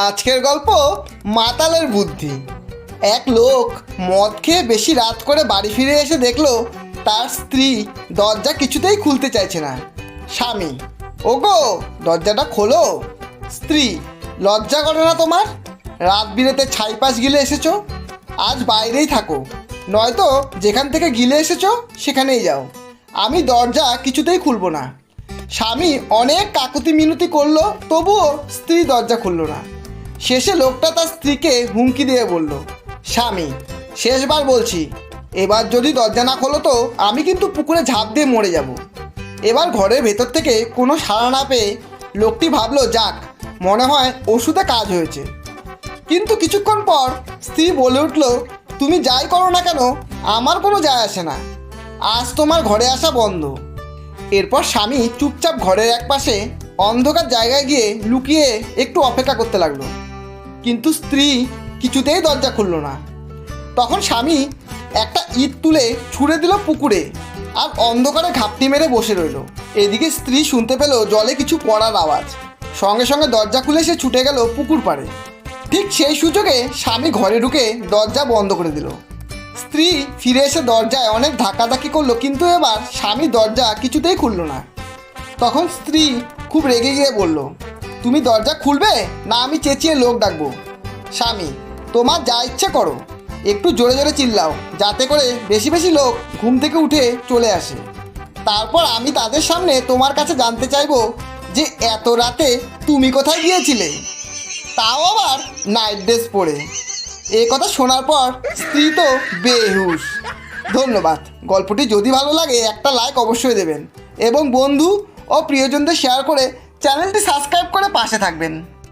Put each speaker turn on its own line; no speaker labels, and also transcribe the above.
আজকের গল্প মাতালের বুদ্ধি। এক লোক মদ খেয়ে বেশি রাত করে বাড়ি ফিরে এসে দেখলো তার স্ত্রী দরজা কিছুতেই খুলতে চাইছে না। স্বামী: ওগো, দরজাটা খোলো। স্ত্রী: লজ্জা করে না তোমার? রাত বিরেতে ছাইপাশ গিলে এসেছো, আজ বাইরেই থাকো, নয়তো যেখান থেকে গিলে এসেছো সেখানেই যাও। আমি দরজা কিছুতেই খুলবো না। স্বামী অনেক কাকুতি মিনতি করলো, তবুও স্ত্রী দরজা খুলল না। শেষে লোকটা তার স্ত্রীকে হুমকি দিয়ে বলল: স্বামী, শেষবার বলছি, এবার যদি দরজা না খোলো তো আমি কিন্তু পুকুরে ঝাঁপ দিয়ে মরে যাব। এবার ঘরের ভেতর থেকে কোনো সাড়া না পেয়ে লোকটি ভাবলো, যাক, মনে হয় ওষুধে কাজ হয়েছে। কিন্তু কিছুক্ষণ পর স্ত্রী বলে উঠল: তুমি যাই করো না কেন, আমার কোনো যায় আসে না, আজ তোমার ঘরে আসা বন্ধ। এরপর স্বামী চুপচাপ ঘরের একপাশে অন্ধকার জায়গায় গিয়ে লুকিয়ে একটু অপেক্ষা করতে লাগলো, কিন্তু স্ত্রী কিছুতেই দরজা খুলল না। তখন স্বামী একটা ইট তুলে ছুঁড়ে দিল পুকুরে, আর অন্ধকারে ঘাপটি মেরে বসে রইল। এদিকে স্ত্রী শুনতে পেল জলে কিছু পড়ার আওয়াজ, সঙ্গে সঙ্গে দরজা খুলে সে ছুটে গেল পুকুর পাড়ে। ঠিক সেই সুযোগে স্বামী ঘরে ঢুকে দরজা বন্ধ করে দিল। স্ত্রী ফিরে এসে দরজায় অনেক ধাক্কাধাক্কি করলো, কিন্তু এবার স্বামী দরজা কিছুতেই খুলল না। তখন স্ত্রী খুব রেগে গিয়ে বলল: তুমি দরজা খুলবে না আমি চেঁচিয়ে লোক ডাকবো? স্বামী: তোমার যা ইচ্ছে করো, একটু জোরে জোরে চিল্লাও, যাতে করে বেশি বেশি লোক ঘুম থেকে উঠে চলে আসে। তারপর আমি তাদের সামনে তোমার কাছে জানতে চাইবো যে এত রাতে তুমি কোথায় গিয়েছিলে, তাও আবার নাইট ড্রেস পরে। এ কথা শোনার পর স্ত্রী তো বেহুশ। ধন্যবাদ। গল্পটি যদি ভালো লাগে একটা লাইক অবশ্যই দেবেন এবং বন্ধু ও প্রিয়জনদের শেয়ার করে চ্যানেলটি সাবস্ক্রাইব করে পাশে থাকবেন।